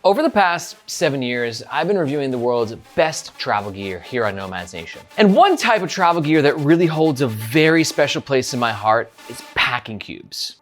Over the past 7 years, I've been reviewing the world's best travel gear here on Nomads Nation. And one type of travel gear that really holds a very special place in my heart is packing cubes.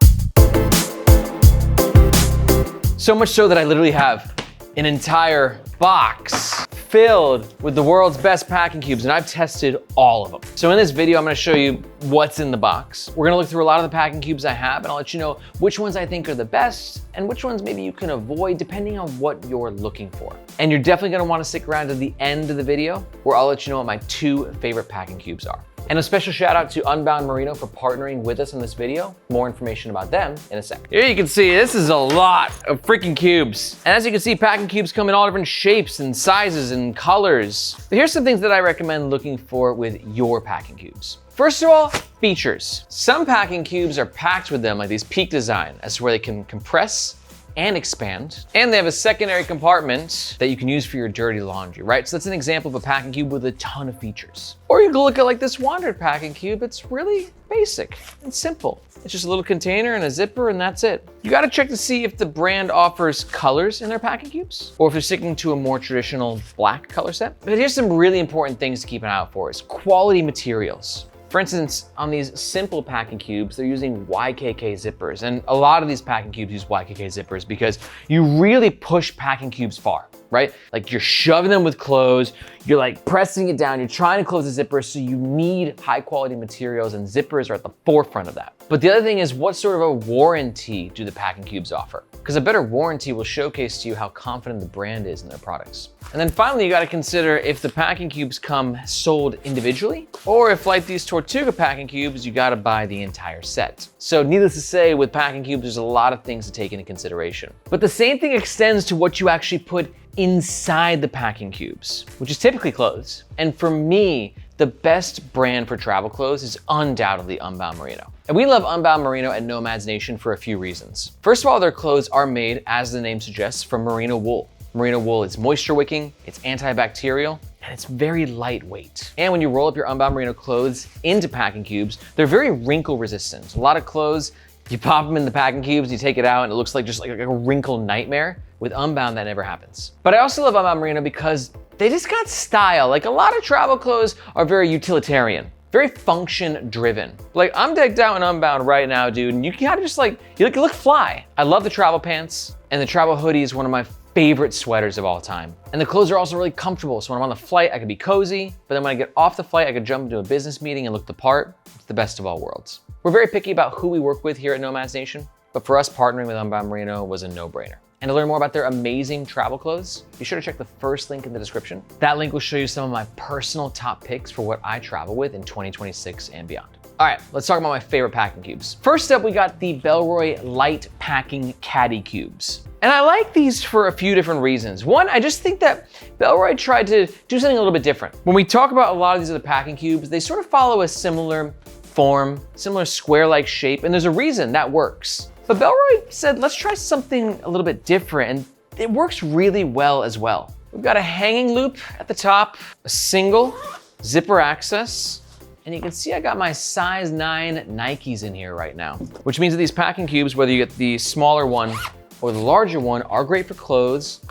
So much so that I literally have an entire box filled with the world's best packing cubes, and I've tested all of them. So in this video, I'm gonna show you what's in the box. We're gonna look through a lot of the packing cubes I have, and I'll let you know which ones I think are the best and which ones maybe you can avoid depending on what you're looking for. And you're definitely gonna wanna stick around to the end of the video where I'll let you know what my 2 favorite packing cubes are. And a special shout out to Unbound Merino for partnering with us in this video. More information about them in a sec. Here you can see, this is a lot of freaking cubes. And as you can see, packing cubes come in all different shapes and sizes and colors. But here's some things that I recommend looking for with your packing cubes. First of all, features. Some packing cubes are packed with them like these peak design, as to where they can compress and expand. And they have a secondary compartment that you can use for your dirty laundry, right? So that's an example of a packing cube with a ton of features. Or you can look at like this Wandrd packing cube. It's really basic and simple. It's just a little container and a zipper and that's it. You gotta check to see if the brand offers colors in their packing cubes or if they're sticking to a more traditional black color set. But here's some really important things to keep an eye out for is quality materials. For instance, on these simple packing cubes, they're using YKK zippers. And a lot of these packing cubes use YKK zippers because you really push packing cubes far, right? Like you're shoving them with clothes, you're like pressing it down, you're trying to close the zipper, so you need high quality materials and zippers are at the forefront of that. But the other thing is, what sort of a warranty do the packing cubes offer? Because a better warranty will showcase to you how confident the brand is in their products. And then finally, you gotta consider if the packing cubes come sold individually, or if like these Tortuga packing cubes, you gotta buy the entire set. So needless to say, with packing cubes, there's a lot of things to take into consideration. But the same thing extends to what you actually put inside the packing cubes, which is typically clothes. And for me, the best brand for travel clothes is undoubtedly Unbound Merino. And we love Unbound Merino at Nomads Nation for a few reasons. First of all, their clothes are made, as the name suggests, from merino wool. Merino wool is moisture wicking, it's antibacterial, and it's very lightweight. And when you roll up your Unbound Merino clothes into packing cubes, they're very wrinkle resistant. A lot of clothes, you pop them in the packing cubes, you take it out, and it looks like just like a wrinkle nightmare. With Unbound, that never happens. But I also love Unbound Merino because they just got style. Like a lot of travel clothes are very utilitarian, very function driven. Like I'm decked out in Unbound right now, dude, and you gotta just like, you look fly. I love the travel pants, and the travel hoodie is one of my favorite sweaters of all time. And the clothes are also really comfortable. So when I'm on the flight, I can be cozy, but then when I get off the flight, I can jump into a business meeting and look the part. It's the best of all worlds. We're very picky about who we work with here at Nomads Nation, but for us, partnering with Unbound Merino was a no-brainer. And to learn more about their amazing travel clothes, be sure to check the first link in the description. That link will show you some of my personal top picks for what I travel with in 2026 and beyond. All right, let's talk about my favorite packing cubes. First up, we got the Bellroy Lite Packing Caddy Cubes. And I like these for a few different reasons. One, I just think that Bellroy tried to do something a little bit different. When we talk about a lot of these other packing cubes, they sort of follow a similar form, similar square-like shape, and there's a reason that works. But Bellroy said, let's try something a little bit different, and it works really well as well. We've got a hanging loop at the top, a single zipper access, and you can see I got my size 9 Nikes in here right now, which means that these packing cubes, whether you get the smaller one or the larger one, are great for clothes,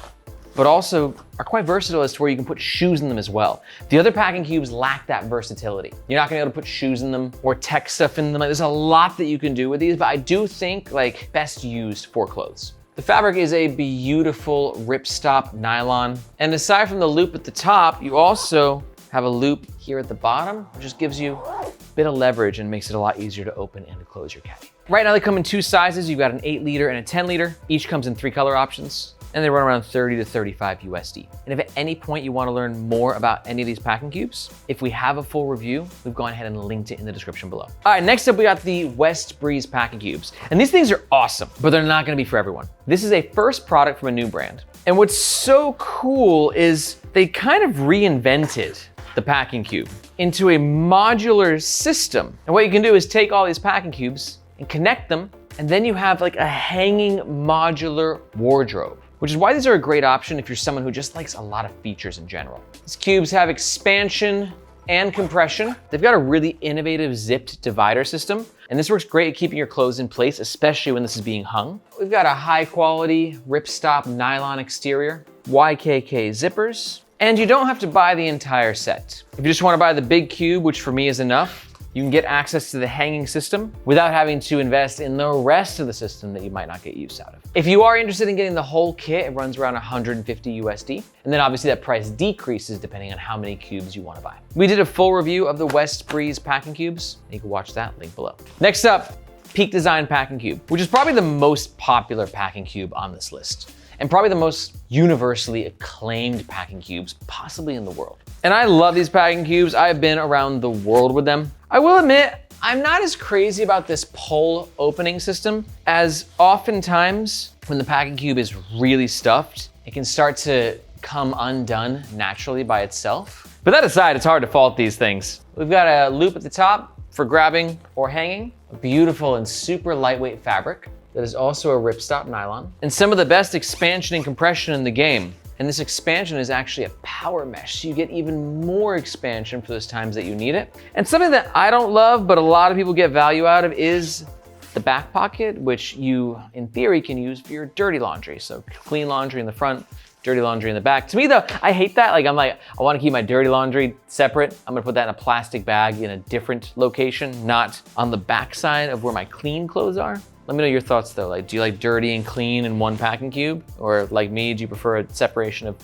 but also are quite versatile as to where you can put shoes in them as well. The other packing cubes lack that versatility. You're not gonna be able to put shoes in them or tech stuff in them. Like, there's a lot that you can do with these, but I do think like best used for clothes. The fabric is a beautiful ripstop nylon. And aside from the loop at the top, you also have a loop here at the bottom, which just gives you a bit of leverage and makes it a lot easier to open and to close your caddy. Right now they come in 2 sizes. You've got an 8 liter and a 10 liter. Each comes in 3 color options, and they run around 30 to 35 USD. And if at any point you want to learn more about any of these packing cubes, if we have a full review, we've gone ahead and linked it in the description below. All right, next up we got the Westbreeze packing cubes. And these things are awesome, but they're not gonna be for everyone. This is a first product from a new brand. And what's so cool is they kind of reinvented the packing cube into a modular system. And what you can do is take all these packing cubes and connect them, and then you have like a hanging modular wardrobe, which is why these are a great option if you're someone who just likes a lot of features in general. These cubes have expansion and compression. They've got a really innovative zipped divider system, And this works great at keeping your clothes in place, especially when this is being hung. We've got a high quality ripstop nylon exterior, YKK zippers, and you don't have to buy the entire set. If you just wanna buy the big cube, which for me is enough, you can get access to the hanging system without having to invest in the rest of the system that you might not get use out of. If you are interested in getting the whole kit, it runs around 150 USD. And then obviously that price decreases depending on how many cubes you wanna buy. We did a full review of the Westbreeze packing cubes. You can watch that, link below. Next up, Peak Design packing cube, which is probably the most popular packing cube on this list, and probably the most universally acclaimed packing cubes possibly in the world. And I love these packing cubes. I've been around the world with them. I will admit, I'm not as crazy about this pull opening system, as oftentimes when the packing cube is really stuffed, it can start to come undone naturally by itself. But that aside, it's hard to fault these things. We've got a loop at the top for grabbing or hanging, a beautiful and super lightweight fabric that is also a ripstop nylon, and some of the best expansion and compression in the game. And this expansion is actually a power mesh, so you get even more expansion for those times that you need it. And something that I don't love, but a lot of people get value out of, is the back pocket, which you, in theory, can use for your dirty laundry. So clean laundry in the front, dirty laundry in the back. To me though, I hate that. Like, I wanna keep my dirty laundry separate. I'm gonna put that in a plastic bag in a different location, not on the back side of where my clean clothes are. Let me know your thoughts though. Like, do you like dirty and clean in one packing cube? Or like me, do you prefer a separation of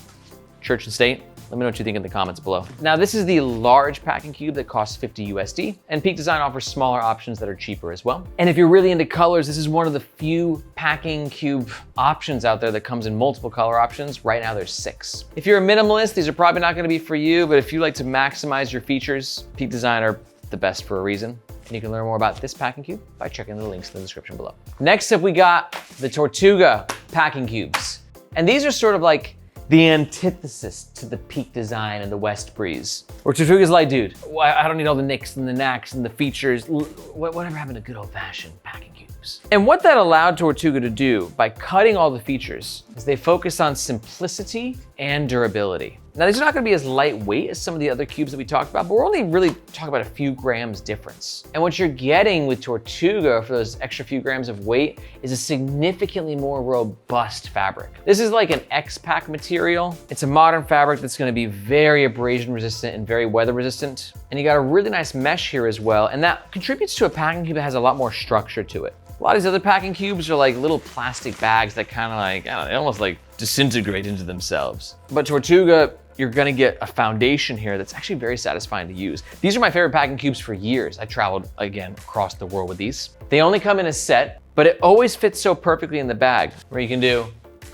church and state? Let me know what you think in the comments below. Now, this is the large packing cube that costs 50 USD, and Peak Design offers smaller options that are cheaper as well. And if you're really into colors, this is one of the few packing cube options out there that comes in multiple color options. Right now there's 6. If you're a minimalist, these are probably not gonna be for you, but if you like to maximize your features, Peak Design are the best for a reason. And you can learn more about this packing cube by checking the links in the description below. Next up, we got the Tortuga packing cubes. And these are sort of like the antithesis to the Peak Design and the Westbreeze. Or Tortuga's like, dude, I don't need all the nicks and the knacks and the features. Whatever happened to good old fashioned packing cubes? And what that allowed Tortuga to do by cutting all the features is they focus on simplicity and durability. Now, these are not gonna be as lightweight as some of the other cubes that we talked about, but we're only really talking about a few grams difference. And what you're getting with Tortuga for those extra few grams of weight is a significantly more robust fabric. This is like an X-Pack material. It's a modern fabric that's gonna be very abrasion resistant and very weather resistant. And you got a really nice mesh here as well, and that contributes to a packing cube that has a lot more structure to it. A lot of these other packing cubes are like little plastic bags that kind of like, I don't know, they almost like disintegrate into themselves. But Tortuga, you're gonna get a foundation here that's actually very satisfying to use. These are my favorite packing cubes for years. I traveled, again, across the world with these. They only come in a set, but it always fits so perfectly in the bag, where you can do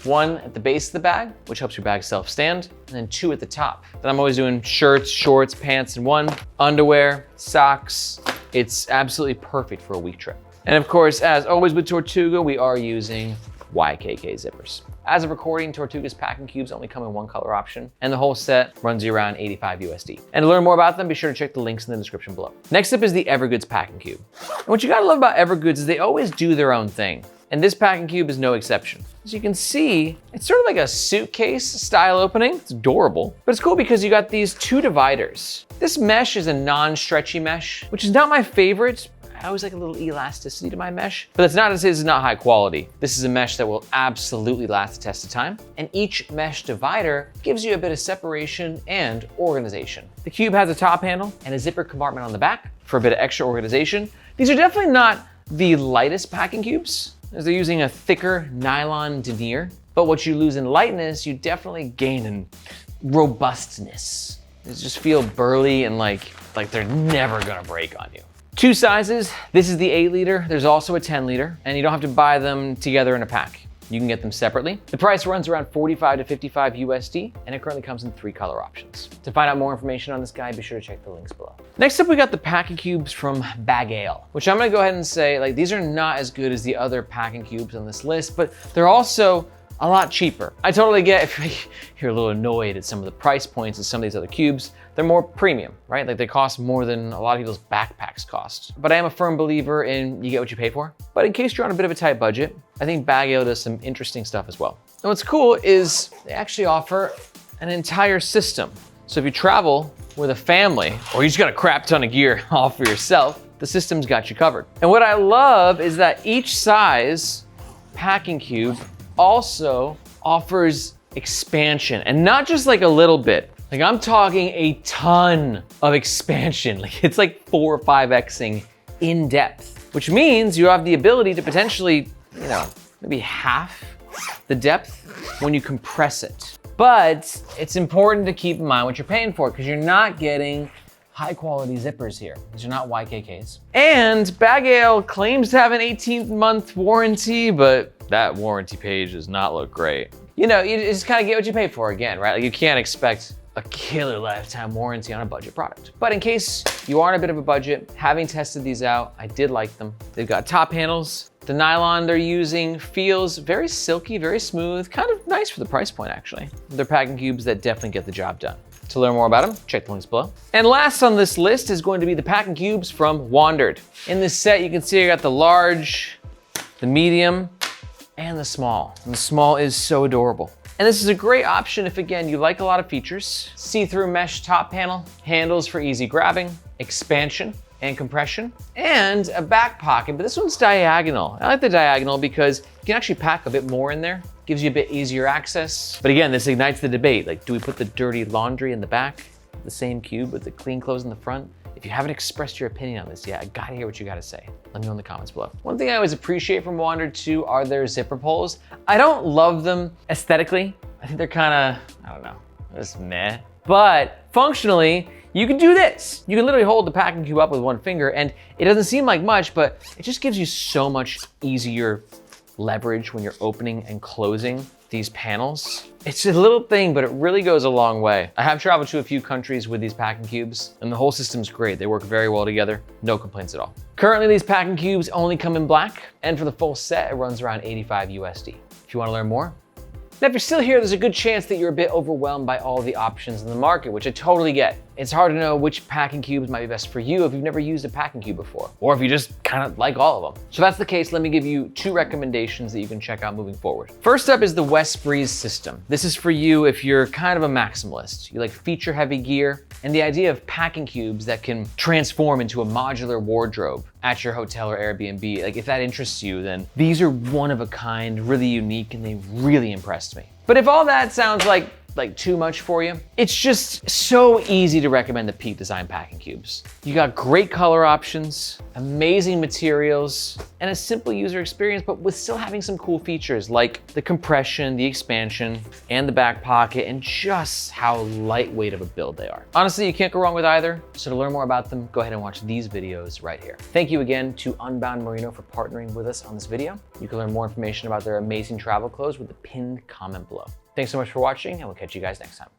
1 at the base of the bag, which helps your bag self-stand, and then 2 at the top. Then I'm always doing shirts, shorts, pants in 1, underwear, socks. It's absolutely perfect for a week trip. And of course, as always with Tortuga, we are using YKK zippers. As of recording, Tortuga's packing cubes only come in 1 color option, and the whole set runs you around 85 USD. And to learn more about them, be sure to check the links in the description below. Next up is the Evergoods packing cube. And what you gotta love about Evergoods is they always do their own thing. And this packing cube is no exception. As you can see, it's sort of like a suitcase style opening. It's adorable, but it's cool because you got these 2 dividers. This mesh is a non-stretchy mesh, which is not my favorite. I always like a little elasticity to my mesh, but that's not to say this is not high quality. This is a mesh that will absolutely last the test of time. And each mesh divider gives you a bit of separation and organization. The cube has a top handle and a zipper compartment on the back for a bit of extra organization. These are definitely not the lightest packing cubes, as they're using a thicker nylon denier. But what you lose in lightness, you definitely gain in robustness. They just feel burly and like they're never gonna break on you. 2 sizes. This is the 8 liter. There's also a 10 liter, and you don't have to buy them together in a pack. You can get them separately. The price runs around 45 to 55 USD, and it currently comes in 3 color options. To find out more information on this guy, be sure to check the links below. Next up, we got the packing cubes from Bagail, which I'm gonna go ahead and say, like, these are not as good as the other packing cubes on this list, but they're also a lot cheaper. I totally get if you're a little annoyed at some of the price points of some of these other cubes. They're more premium, right? Like, they cost more than a lot of people's backpacks cost. But I am a firm believer in you get what you pay for. But in case you're on a bit of a tight budget, I think Bagail does some interesting stuff as well. And what's cool is they actually offer an entire system. So if you travel with a family, or you just got a crap ton of gear all for yourself, the system's got you covered. And what I love is that each size packing cube also offers expansion, and not just like a little bit. Like I'm talking a ton of expansion. Like it's like 4 or 5xing in depth, which means you have the ability to potentially, you know, maybe half the depth when you compress it. But it's important to keep in mind what you're paying for, because you're not getting high quality zippers here. These are not YKKs. And Bagail claims to have an 18-month warranty, but that warranty page does not look great. You know, you just kind of get what you pay for again, right? Like you can't expect a killer lifetime warranty on a budget product. But in case you are on a bit of a budget, having tested these out, I did like them. They've got top handles. The nylon they're using feels very silky, very smooth, kind of nice for the price point actually. They're packing cubes that definitely get the job done. To learn more about them, check the links below. And last on this list is going to be the packing cubes from Wandrd. In this set, you can see I got the large, the medium, and the small. And the small is so adorable. And this is a great option if, again, you like a lot of features. See-through mesh top panel, handles for easy grabbing, expansion and compression, and a back pocket, but this one's diagonal. I like the diagonal because you can actually pack a bit more in there, gives you a bit easier access. But again, this ignites the debate. Like, do we put the dirty laundry in the back, the same cube with the clean clothes in the front? If you haven't expressed your opinion on this yet, I gotta hear what you gotta say. Let me know in the comments below. One thing I always appreciate from Wandrd too are their zipper pulls. I don't love them aesthetically. I think they're kinda, I don't know, just meh. But functionally, you can do this. You can literally hold the packing cube up with one finger, and it doesn't seem like much, but it just gives you so much easier leverage when you're opening and closing these panels. It's a little thing, but it really goes a long way. I have traveled to a few countries with these packing cubes, and the whole system's great. They work very well together. No complaints at all. Currently, these packing cubes only come in black, and for the full set, it runs around 85 USD. If you wanna learn more, now, if you're still here, there's a good chance that you're a bit overwhelmed by all the options in the market, which I totally get. It's hard to know which packing cubes might be best for you if you've never used a packing cube before, or if you just kind of like all of them. So if that's the case, let me give you 2 recommendations that you can check out moving forward. First up is the Westbreeze system. This is for you if you're kind of a maximalist. You like feature heavy gear, and the idea of packing cubes that can transform into a modular wardrobe at your hotel or Airbnb. Like if that interests you, then these are one of a kind, really unique, and they really impressed me. But if all that sounds like too much for you, it's just so easy to recommend the Peak Design packing cubes. You got great color options, amazing materials, and a simple user experience, but with still having some cool features like the compression, the expansion, and the back pocket, and just how lightweight of a build they are. Honestly, you can't go wrong with either. So to learn more about them, go ahead and watch these videos right here. Thank you again to Unbound Merino for partnering with us on this video. You can learn more information about their amazing travel clothes with the pinned comment below. Thanks so much for watching, and we'll catch you guys next time.